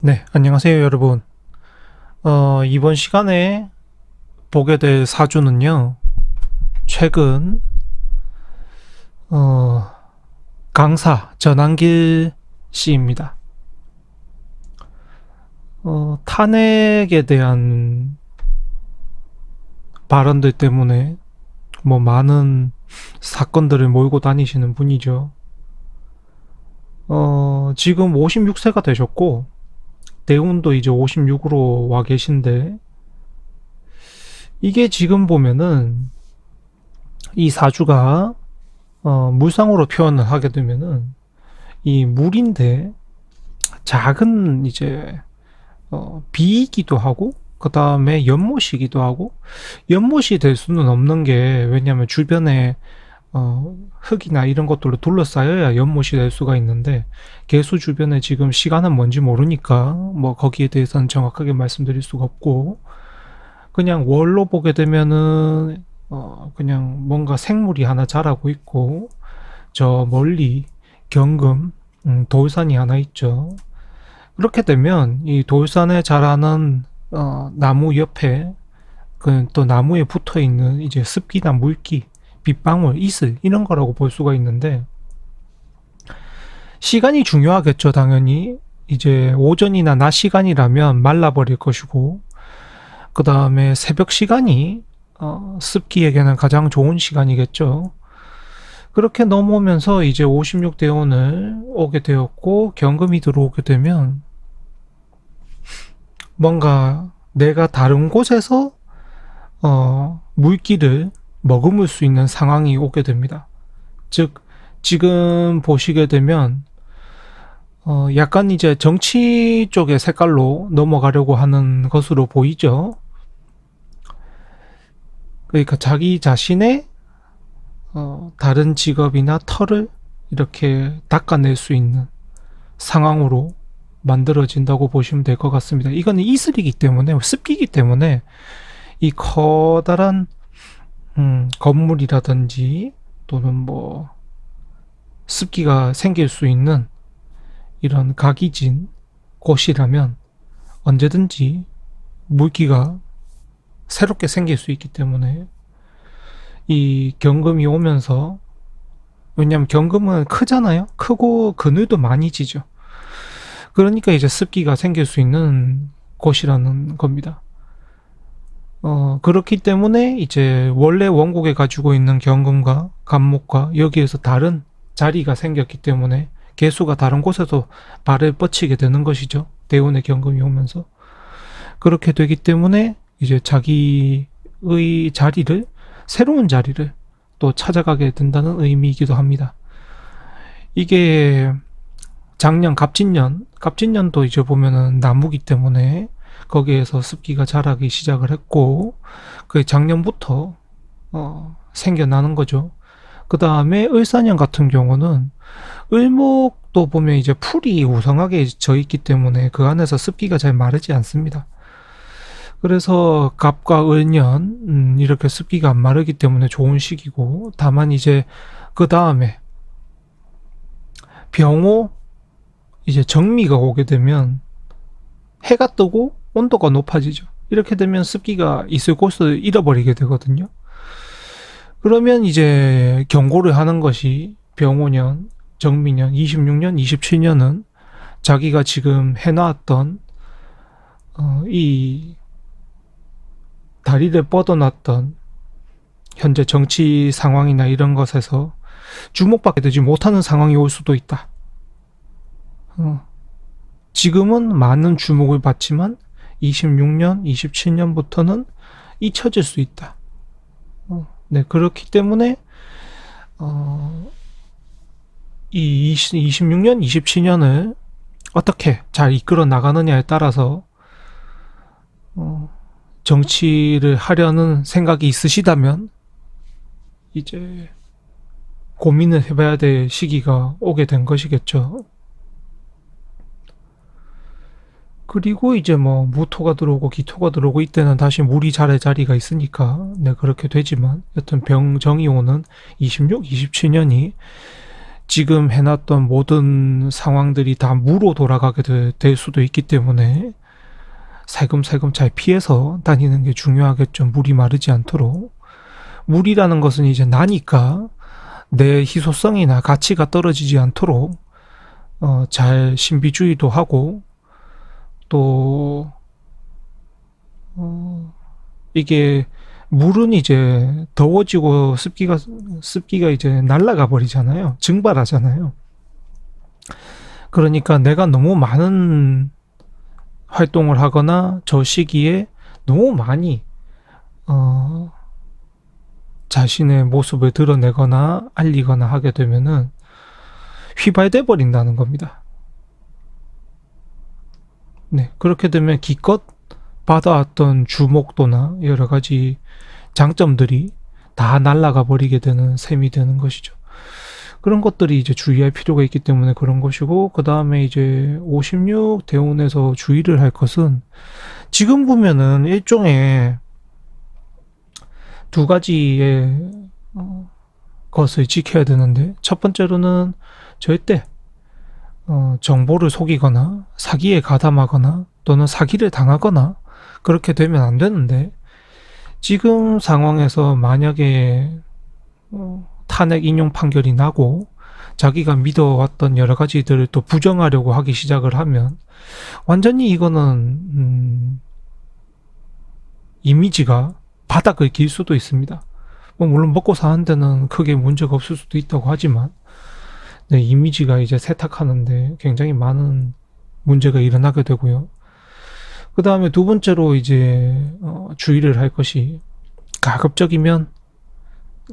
네, 안녕하세요, 여러분. 이번 시간에 보게 될 사주는요, 최근, 어, 강사 전한길 씨입니다. 탄핵에 대한 발언들 때문에 뭐 많은 사건들을 몰고 다니시는 분이죠. 지금 56세가 되셨고, 대운도 이제 56으로 와 계신데, 이게 지금 보면은, 이 사주가 물상으로 표현을 하게 되면은 이 물인데 작은 이제 비이기도 하고 그 다음에 연못이기도 하고 연못이 될 수는 없는 게 왜냐하면 주변에 흙이나 이런 것들로 둘러싸여야 연못이 될 수가 있는데 개수 주변에 지금 시간은 뭔지 모르니까 뭐 거기에 대해서는 정확하게 말씀드릴 수가 없고 그냥 월로 보게 되면은 그냥 뭔가 생물이 하나 자라고 있고 저 멀리 경금 돌산이 하나 있죠. 그렇게 되면 이 돌산에 자라는 나무 옆에 그 또 나무에 붙어 있는 이제 습기나 물기, 빗방울, 이슬 이런 거라고 볼 수가 있는데 시간이 중요하겠죠, 당연히. 이제 오전이나 낮 시간이라면 말라버릴 것이고 그 다음에 새벽 시간이 습기에게는 가장 좋은 시간이겠죠. 그렇게 넘어오면서 이제 56대운을 오게 되었고 경금이 들어오게 되면 뭔가 내가 다른 곳에서 물기를 머금을 수 있는 상황이 오게 됩니다. 즉 지금 보시게 되면 약간 이제 정치 쪽의 색깔로 넘어가려고 하는 것으로 보이죠. 그러니까 자기 자신의 다른 직업이나 털을 이렇게 닦아낼 수 있는 상황으로 만들어진다고 보시면 될 것 같습니다. 이거는 이슬이기 때문에 습기이기 때문에 이 커다란 건물이라든지 또는 뭐 습기가 생길 수 있는 이런 각이진 곳이라면 언제든지 물기가 새롭게 생길 수 있기 때문에 이 경금이 오면서 왜냐면 경금은 크잖아요. 크고 그늘도 많이 지죠. 그러니까 이제 습기가 생길 수 있는 곳이라는 겁니다. 그렇기 때문에 이제 원래 원곡에 가지고 있는 경금과 간목과 여기에서 다른 자리가 생겼기 때문에 개수가 다른 곳에서 발을 뻗치게 되는 것이죠. 대운의 경금이 오면서. 그렇게 되기 때문에 이제 자기의 자리를, 새로운 자리를 또 찾아가게 된다는 의미이기도 합니다. 이게 작년 갑진년도 이제 보면은 나무기 때문에 거기에서 습기가 자라기 시작을 했고 그게 작년부터 생겨나는 거죠. 그 다음에 을사년 같은 경우는 을목도 보면 이제 풀이 우성하게 져 있기 때문에 그 안에서 습기가 잘 마르지 않습니다. 그래서 갑과 을년 이렇게 습기가 안 마르기 때문에 좋은 시기고 다만 이제 그 다음에 병호 이제 정미가 오게 되면 해가 뜨고 온도가 높아지죠. 이렇게 되면 습기가 있을 곳을 잃어버리게 되거든요. 그러면 이제 경고를 하는 것이 병호년, 정미년, 26년, 27년은 자기가 지금 해놨던 이 다리를 뻗어놨던 현재 정치 상황이나 이런 것에서 주목받게 되지 못하는 상황이 올 수도 있다. 지금은 많은 주목을 받지만 26년, 27년부터는 잊혀질 수 있다. 네, 그렇기 때문에 이 26년, 27년을 어떻게 잘 이끌어 나가느냐에 따라서 정치를 하려는 생각이 있으시다면 이제 고민을 해봐야 될 시기가 오게 된 것이겠죠. 그리고 이제 뭐 무토가 들어오고 기토가 들어오고 이때는 다시 물이 자랄 자리가 있으니까 네 그렇게 되지만 여튼 병정이 오는 26, 27년이 지금 해놨던 모든 상황들이 다 무로 돌아가게 될 수도 있기 때문에 살금살금 잘 피해서 다니는 게 중요하겠죠. 물이 마르지 않도록. 물이라는 것은 이제 나니까 내 희소성이나 가치가 떨어지지 않도록 잘 신비주의도 하고 또 이게 물은 이제 더워지고 습기가 이제 날아가 버리잖아요. 증발하잖아요. 그러니까 내가 너무 많은 활동을 하거나 저 시기에 너무 많이 자신의 모습을 드러내거나 알리거나 하게 되면은 휘발돼 버린다는 겁니다. 네, 그렇게 되면 기껏 받아왔던 주목도나 여러 가지 장점들이 다 날아가 버리게 되는 셈이 되는 것이죠. 그런 것들이 이제 주의할 필요가 있기 때문에 그런 것이고, 그 다음에 이제 56 대운에서 주의를 할 것은 지금 보면은 일종의 두 가지의 것을 지켜야 되는데, 첫 번째로는 절대 정보를 속이거나 사기에 가담하거나 또는 사기를 당하거나 그렇게 되면 안 되는데, 지금 상황에서 만약에 탄핵 인용 판결이 나고 자기가 믿어왔던 여러 가지들을 또 부정하려고 하기 시작을 하면 완전히 이거는 이미지가 바닥을 길 수도 있습니다. 물론 먹고 사는 데는 크게 문제가 없을 수도 있다고 하지만 네, 이미지가 이제 세탁하는데 굉장히 많은 문제가 일어나게 되고요. 그 다음에 두 번째로 이제 주의를 할 것이, 가급적이면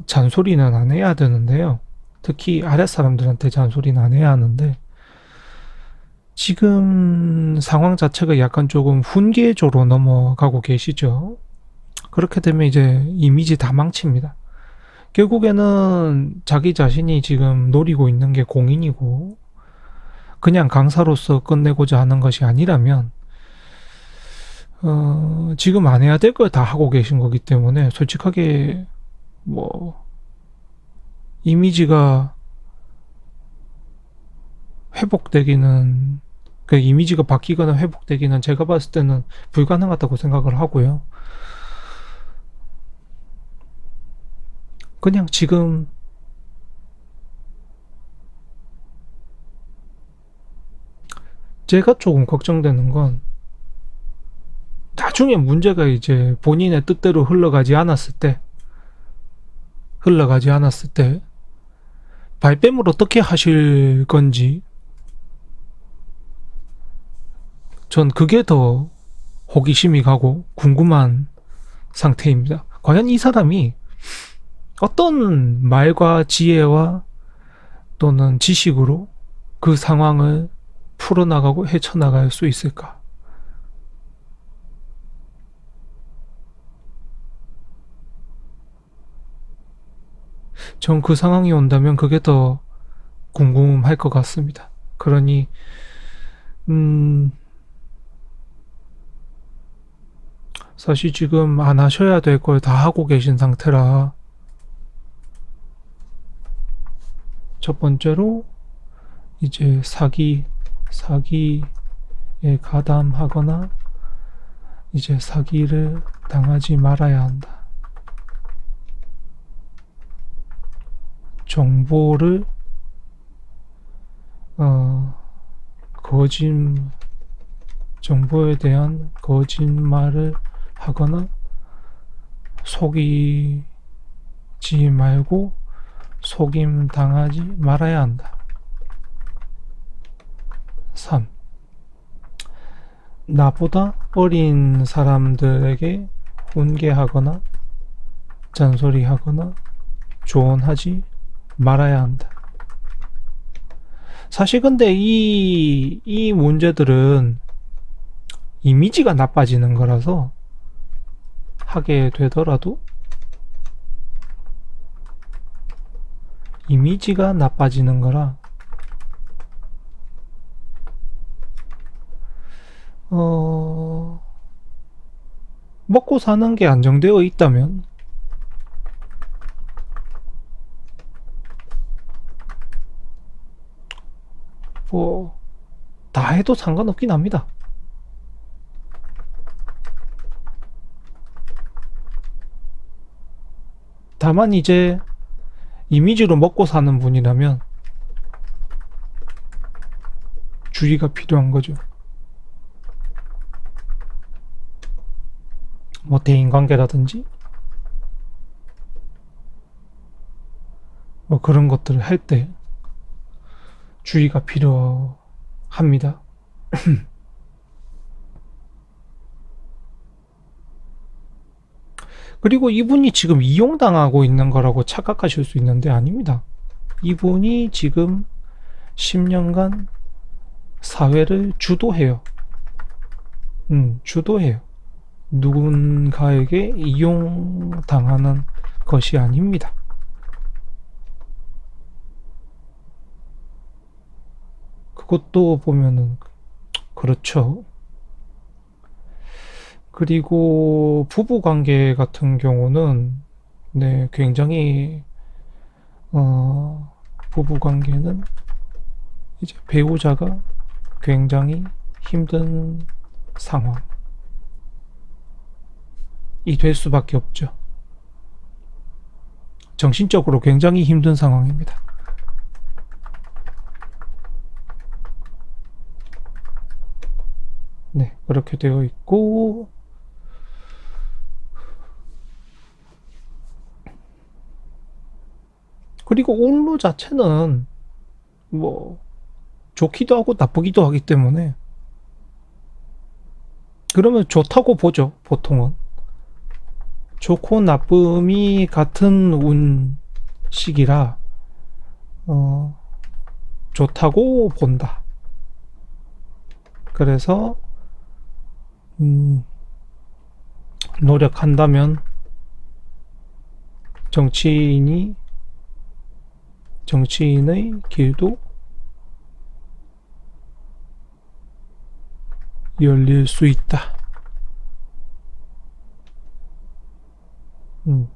잔소리는 안 해야 되는데요. 특히 아랫사람들한테 잔소리는 안 해야 하는데, 지금 상황 자체가 약간 조금 훈계조로 넘어가고 계시죠. 그렇게 되면 이제 이미지 다 망칩니다. 결국에는 자기 자신이 지금 노리고 있는 게 공인이고 그냥 강사로서 끝내고자 하는 것이 아니라면 지금 안 해야 될 걸 다 하고 계신 거기 때문에 솔직하게 이미지가 회복되기는, 그 이미지가 바뀌거나 회복되기는 제가 봤을 때는 불가능하다고 생각을 하고요. 그냥 지금 제가 조금 걱정되는 건, 나중에 문제가 이제 본인의 뜻대로 흘러가지 않았을 때 발뺌을 어떻게 하실 건지, 전 그게 더 호기심이 가고 궁금한 상태입니다. 과연 이 사람이 어떤 말과 지혜와 또는 지식으로 그 상황을 풀어나가고 헤쳐나갈 수 있을까? 전 그 상황이 온다면 그게 더 궁금할 것 같습니다. 그러니 사실 지금 안 하셔야 될 걸 다 하고 계신 상태라, 첫 번째로 이제 사기에 가담하거나 이제 사기를 당하지 말아야 한다. 정보를 정보에 대한 거짓말을 하거나 속이지 말고 속임 당하지 말아야 한다. 3. 나보다 어린 사람들에게 훈계하거나 잔소리하거나 조언하지 말아야 한다. 사실 근데 이 문제들은 이미지가 나빠지는 거라서 하게 되더라도, 이미지가 나빠지는 거라 먹고 사는 게 안정되어 있다면 뭐 다 해도 상관없긴 합니다. 다만 이제 이미지로 먹고 사는 분이라면 주의가 필요한 거죠. 뭐 대인관계라든지 뭐 그런 것들을 할 때 주의가 필요합니다. 그리고 이분이 지금 이용당하고 있는 거라고 착각하실 수 있는데 아닙니다. 이분이 지금 10년간 사회를 주도해요. 주도해요. 누군가에게 이용당하는 것이 아닙니다. 그것도 보면은 그렇죠. 그리고 부부 관계 같은 경우는 네, 굉장히 부부 관계는 이제 배우자가 굉장히 힘든 상황이 될 수밖에 없죠. 정신적으로 굉장히 힘든 상황입니다. 네, 그렇게 되어 있고, 그리고 온로 자체는 뭐 좋기도 하고 나쁘기도 하기 때문에 그러면 좋다고 보죠. 보통은 좋고 나쁨이 같은 운식이라 좋다고 본다. 그래서 노력한다면 정치인의 길도 열릴 수 있다.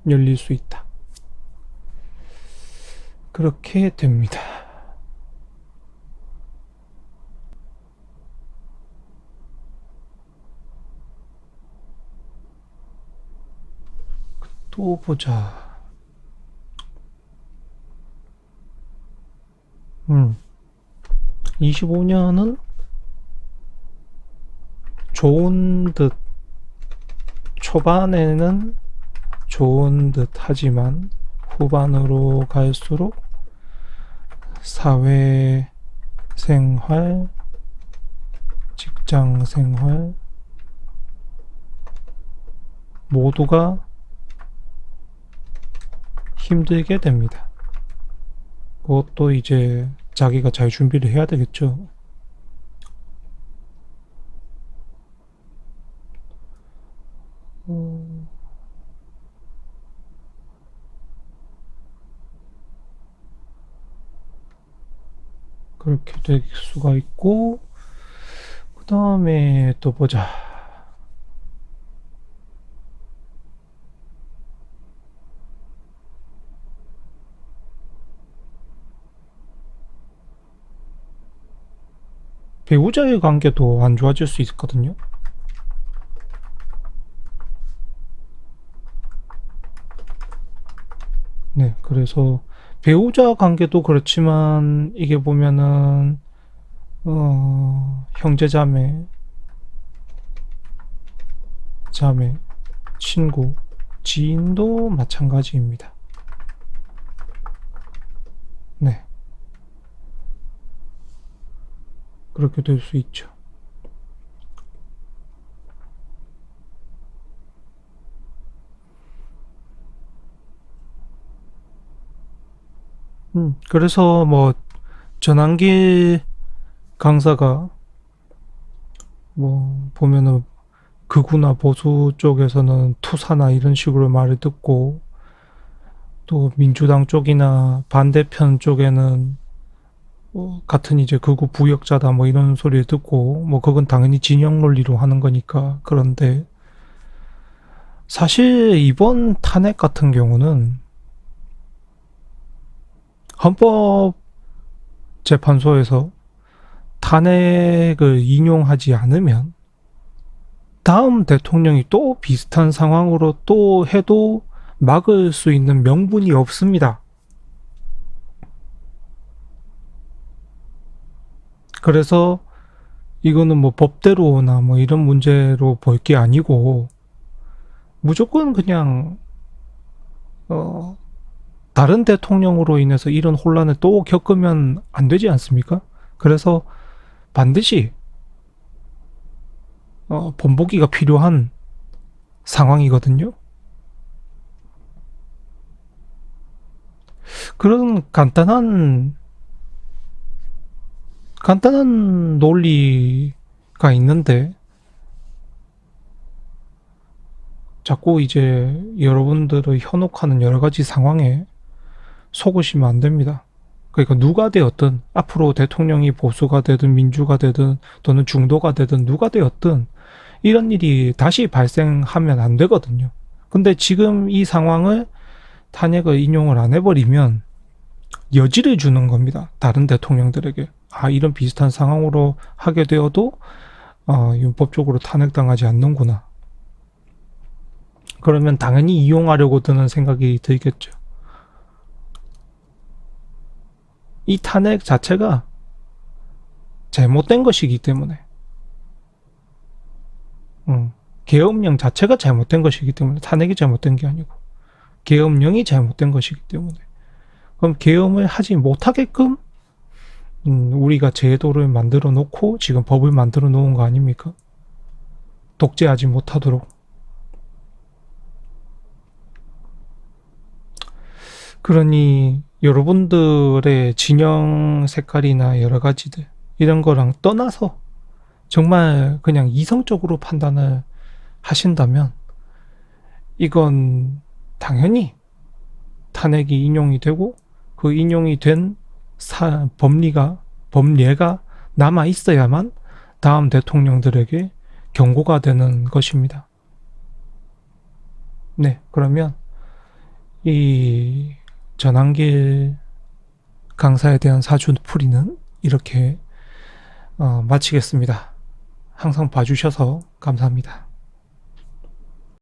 열릴 수 있다. 그렇게 됩니다. 또 보자. 25년은 좋은 듯, 초반에는 좋은 듯 하지만 후반으로 갈수록 사회생활, 직장생활 모두가 힘들게 됩니다. 그것도 이제 자기가 잘 준비를 해야 되겠죠. 그렇게 될 수가 있고, 그 다음에 또 보자. 배우자의 관계도 안 좋아질 수 있거든요. 네, 그래서 배우자 관계도 그렇지만 이게 보면은 형제자매, 친구, 지인도 마찬가지입니다. 네, 그렇게 될 수 있죠. 그래서 뭐 전한길 강사가 뭐 보면은 극우나 보수 쪽에서는 투사나 이런 식으로 말을 듣고, 또 민주당 쪽이나 반대편 쪽에는 뭐 같은 이제 극우 부역자다 뭐 이런 소리를 듣고, 뭐 그건 당연히 진영 논리로 하는 거니까. 그런데 사실 이번 탄핵 같은 경우는 헌법재판소에서 탄핵을 인용하지 않으면 다음 대통령이 또 비슷한 상황으로 또 해도 막을 수 있는 명분이 없습니다. 그래서 이거는 뭐 법대로나 뭐 이런 문제로 볼 게 아니고 무조건 그냥 다른 대통령으로 인해서 이런 혼란을 또 겪으면 안 되지 않습니까? 그래서 반드시 본보기가 필요한 상황이거든요. 그런 간단한 논리가 있는데 자꾸 이제 여러분들의 현혹하는 여러 가지 상황에 속으시면 안 됩니다. 그러니까 누가 되었든 앞으로 대통령이 보수가 되든 민주가 되든 또는 중도가 되든 누가 되었든 이런 일이 다시 발생하면 안 되거든요. 근데 지금 이 상황을 탄핵을 인용을 안 해버리면 여지를 주는 겁니다. 다른 대통령들에게. 이런 비슷한 상황으로 하게 되어도 윤법적으로 탄핵당하지 않는구나. 그러면 당연히 이용하려고 드는 생각이 들겠죠. 이 탄핵 자체가 잘못된 것이기 때문에 계엄령 자체가 잘못된 것이기 때문에 탄핵이 잘못된 게 아니고 계엄령이 잘못된 것이기 때문에 그럼 계엄을 하지 못하게끔 우리가 제도를 만들어 놓고 지금 법을 만들어 놓은 거 아닙니까? 독재하지 못하도록. 그러니 여러분들의 진영 색깔이나 여러 가지들 이런 거랑 떠나서 정말 그냥 이성적으로 판단을 하신다면 이건 당연히 탄핵이 인용이 되고 그 인용이 된 법례가 남아 있어야만 다음 대통령들에게 경고가 되는 것입니다. 네, 그러면 이 전한길 강사에 대한 사주풀이는 이렇게 마치겠습니다. 항상 봐주셔서 감사합니다.